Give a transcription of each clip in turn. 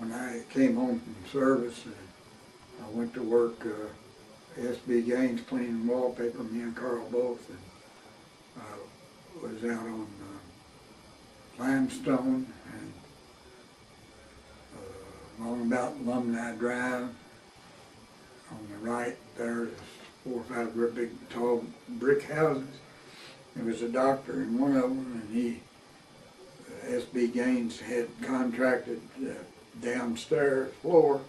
when I came home from service, I went to work S.B. Gaines cleaning wallpaper, me and Carl both, and I was out on Limestone and along about Alumni Drive. On the right there's 4 or 5 great big tall brick houses. There was a doctor in one of them, and he, S.B. Gaines, had contracted downstairs floor.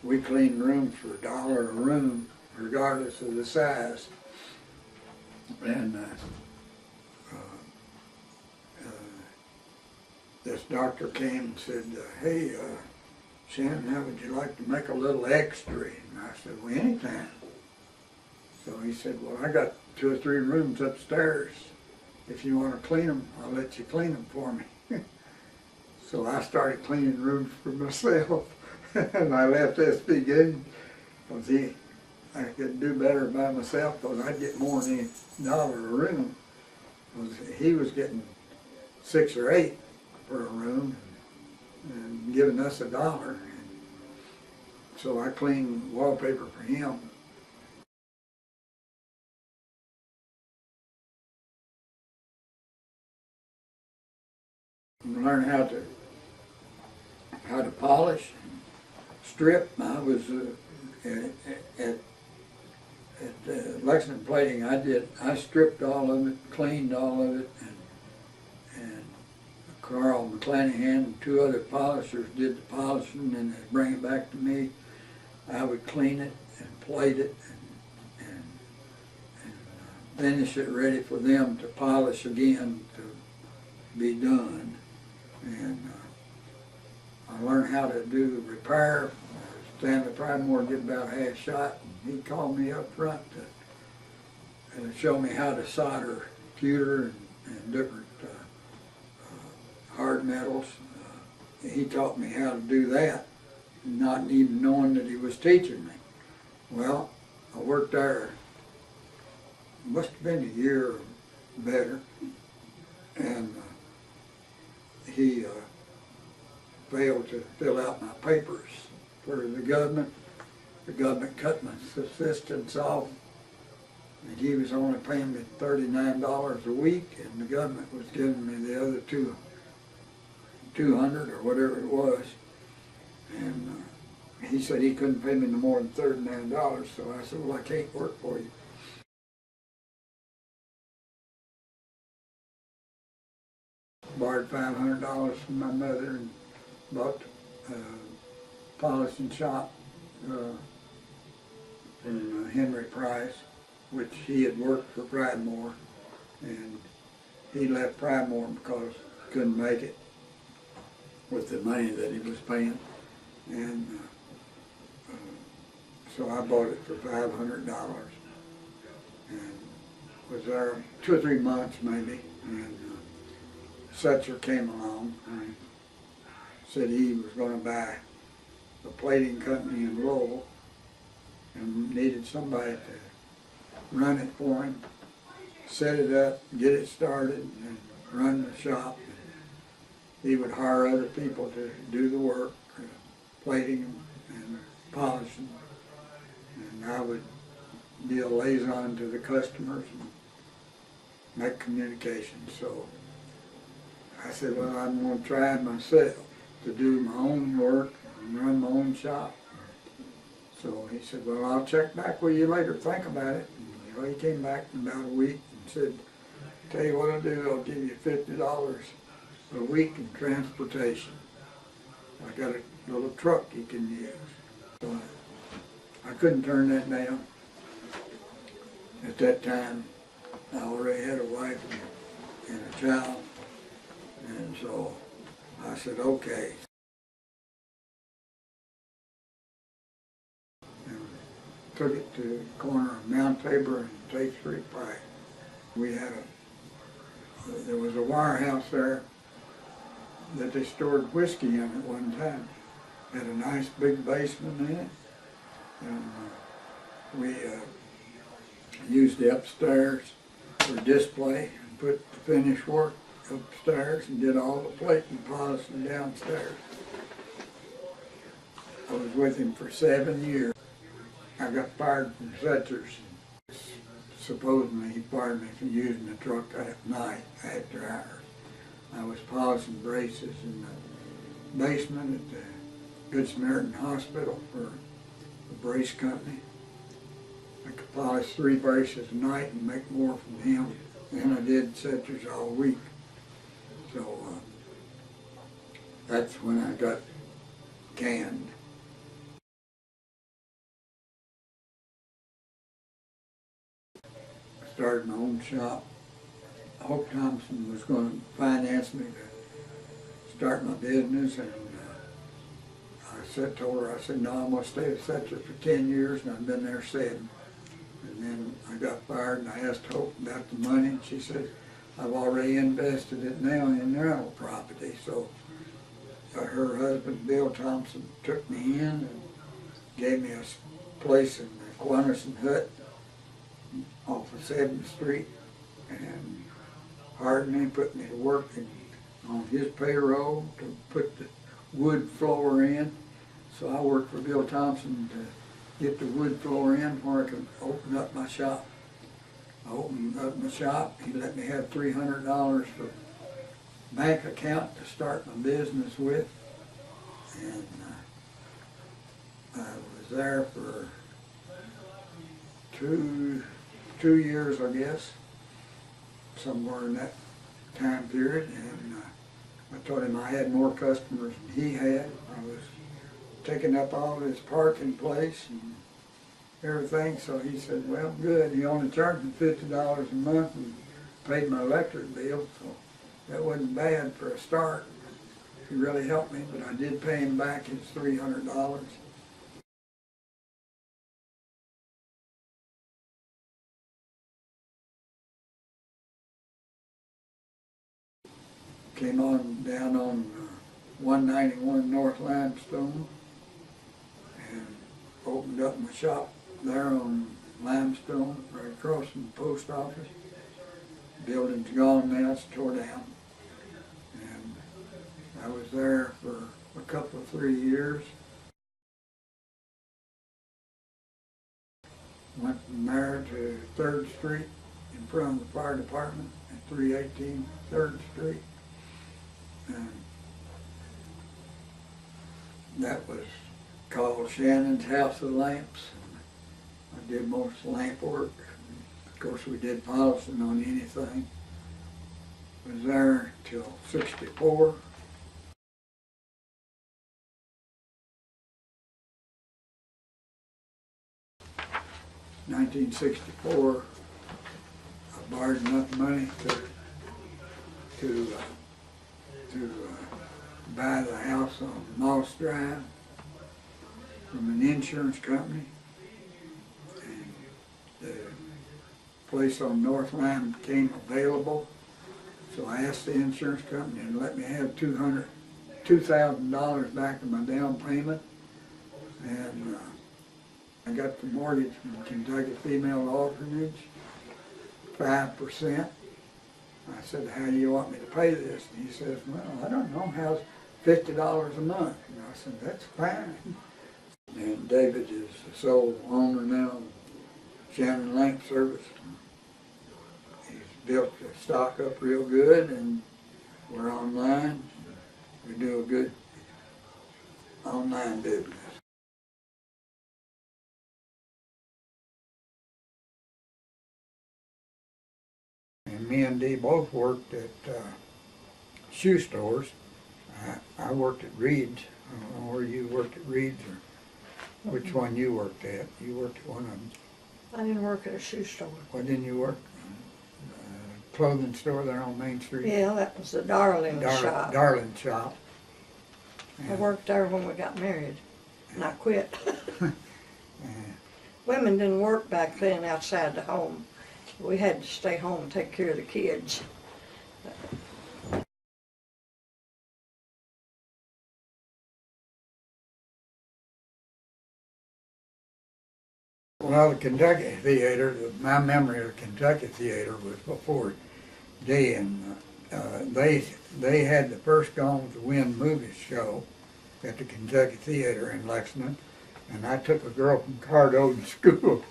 We cleaned rooms for $1 a room, regardless of the size. And this doctor came and said, hey, Shannon, how would you like to make a little extra? And I said, well, anytime. So he said, well, I got 2 or 3 rooms upstairs. If you want to clean them, I'll let you clean them for me. So I started cleaning rooms for myself. And I left S.B. Gaines because I could do better by myself because I'd get more than $1 a room. He was getting 6 or 8 for a room and giving us $1. So I cleaned wallpaper for him. Learn how to polish, strip. I was at Lexington Plating. I stripped all of it, cleaned all of it, and Carl McClanahan and 2 other polishers did the polishing, and they'd bring it back to me. I would clean it and plate it and finish it ready for them to polish again to be done. And I learned how to do repair. Stanley Pridemore did about half shot. And he called me up front to show me how to solder pewter and different hard metals. He taught me how to do that, not even knowing that he was teaching me. Well, I worked there, must have been a year or better, and he failed to fill out my papers for the government. The government cut my assistants off, and he was only paying me $39 a week, and the government was giving me the other 200 or whatever it was. And he said he couldn't pay me no more than $39, so I said, well, I can't work for you. Borrowed $500 from my mother and bought a polishing shop from Henry Price, which he had worked for Pridemore, and he left Pridemore because he couldn't make it with the money that he was paying. And so I bought it for $500 and was there 2 or 3 months maybe. And Setzer came along and said he was going to buy a plating company in Louisville and needed somebody to run it for him, set it up, get it started, and run the shop. And he would hire other people to do the work, plating and polishing, and I would be a liaison to the customers and make communications. So I said, well, I'm going to try myself to do my own work and run my own shop. So he said, well, I'll check back with you later, think about it. And, well, he came back in about a week and said, tell you what I'll do, I'll give you $50 a week in transportation. I got a little truck you can use. So I couldn't turn that down. At that time, I already had a wife and a child. And so I said, okay. And took it to the corner of Mount Tabor and Tate Street Pike. There was a warehouse there that they stored whiskey in at one time. Had a nice big basement in it. And we used the upstairs for display and put the finished work upstairs and did all the plating and polishing downstairs. I was with him for 7 years. I got fired from Setchers. Supposedly he fired me for using the truck at night after hours. I was polishing braces in the basement at the Good Samaritan Hospital for the brace company. I could polish 3 braces a night and make more from him than I did Setchers all week. So that's when I got canned. I started my own shop. Hope Thompson was going to finance me to start my business, and told her, I said, no, I'm going to stay at Setcher for 10 years, and I've been there 7. And then I got fired, and I asked Hope about the money, and she said, I've already invested it now in rental property. So her husband, Bill Thompson, took me in and gave me a place in the Quanderson Hut off of 7th Street, and hired me, put me to work on his payroll to put the wood floor in. So I worked for Bill Thompson to get the wood floor in where I could open up my shop. I opened up my shop. He let me have $300 for bank account to start my business with. And I was there for two years, I guess, somewhere in that time period. And I told him I had more customers than he had. I was taking up all his parking place and everything, so he said, well, good. He only charged me $50 a month and paid my electric bill, so that wasn't bad for a start. He really helped me, but I did pay him back his $300. Came on down on 191 North Limestone and opened up my shop there on Limestone, right across from the post office. Building's gone now, it's tore down. And I was there for a couple of 3 years. Went from there to 3rd Street in front of the fire department at 318 3rd Street. And that was called Shannon's House of Lamps. I did most lamp work. Of course, we did polishing on anything. Was there till 64. In 1964, I borrowed enough money to buy the house on Moss Drive from an insurance company. And the place on North Line became available, so I asked the insurance company to let me have $2,000 back of my down payment. And I got the mortgage from Kentucky Female Orphanage, 5%. I said, how do you want me to pay this? And he says, well, I don't know, how's $50 a month? And I said, that's fine. And David is the sole owner now of Shannon Lamp Service. He's built the stock up real good, and we're online. We do a good online business. And me and Dee both worked at shoe stores. I worked at Reed's. I don't know where you worked at Reed's or which one you worked at. You worked at one of them. I didn't work at a shoe store. What didn't you work? Clothing store there on Main Street? Yeah, that was the Darling shop. Darling shop. I worked there when we got married, and I quit. Women didn't work back then outside the home. We had to stay home and take care of the kids. Well, the Kentucky Theater, my memory of the Kentucky Theater was before Dee, and they had the first Gone with the Wind movie show, at the Kentucky Theater in Lexington, and I took a girl from Cardo to school.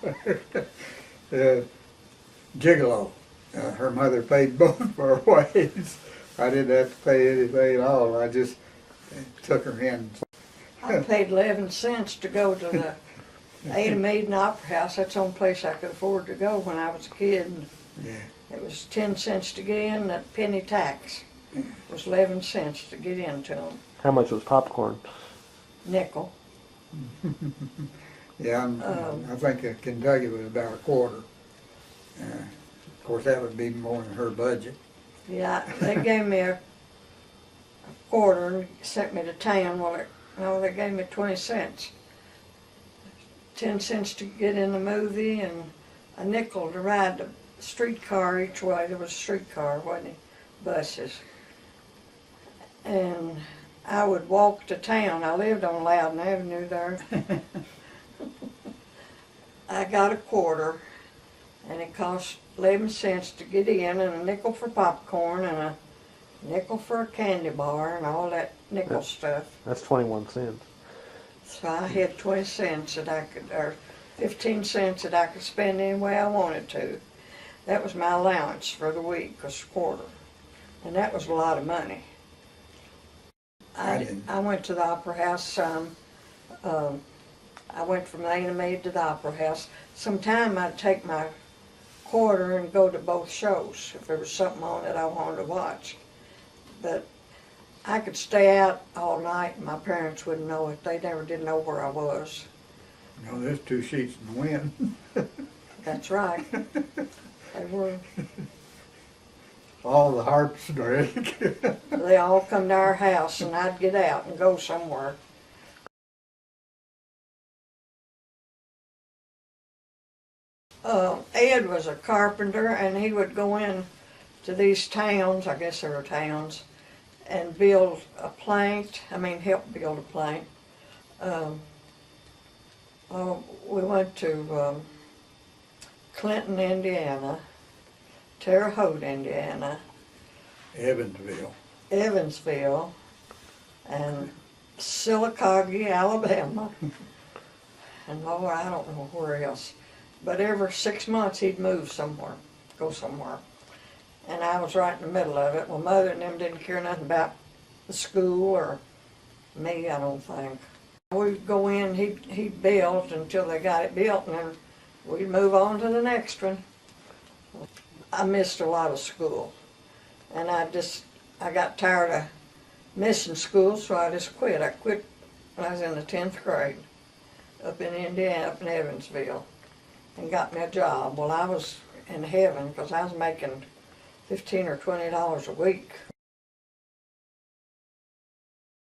Gigolo. Her mother paid both of our ways. I didn't have to pay anything at all. I just took her in. I paid 11 cents to go to the Ada Maiden Opera House. That's the only place I could afford to go when I was a kid. Yeah. It was 10 cents to get in, that penny tax was 11 cents to get into them. How much was popcorn? Nickel. Yeah, I think that Kentucky was about a quarter. Of course, that would be more than her budget. Yeah, they gave me a quarter and sent me to town. Well, no, they gave me 20 cents. 10 cents to get in the movie and a nickel to ride the streetcar each way. There was a streetcar, wasn't it? Buses. And I would walk to town. I lived on Loudon Avenue there. I got a quarter, and it cost 11 cents to get in, and a nickel for popcorn, and a nickel for a candy bar, and all that nickel stuff. That's 21 cents. So I had 20 cents that I could, or 15 cents that I could spend any way I wanted to. That was my allowance for the week, was a quarter. And that was a lot of money. I went to the Opera House some. I went from Ada Maid to the Opera House. Sometime I'd take my quarter and go to both shows if there was something on that I wanted to watch. But I could stay out all night and my parents wouldn't know it. They never did know where I was. No, there's two sheets in the wind. That's right. They were. All the harps break. They all come to our house and I'd get out and go somewhere. Ed was a carpenter and he would go in to these towns, I guess they were towns, and build a plank, help build a plank. We went to Clinton, Indiana, Terre Haute, Indiana, Evansville, and Sylacauga, Alabama, and Lord, I don't know where else. But every 6 months he'd move somewhere, go somewhere. And I was right in the middle of it. Well, Mother and them didn't care nothing about the school or me, I don't think. We'd go in, he'd build until they got it built, and then we'd move on to the next one. I missed a lot of school. And I got tired of missing school, so I just quit. I quit when I was in the 10th grade up in Indiana, up in Evansville, and got me a job. Well, I was in heaven because I was making $15 or $20 a week.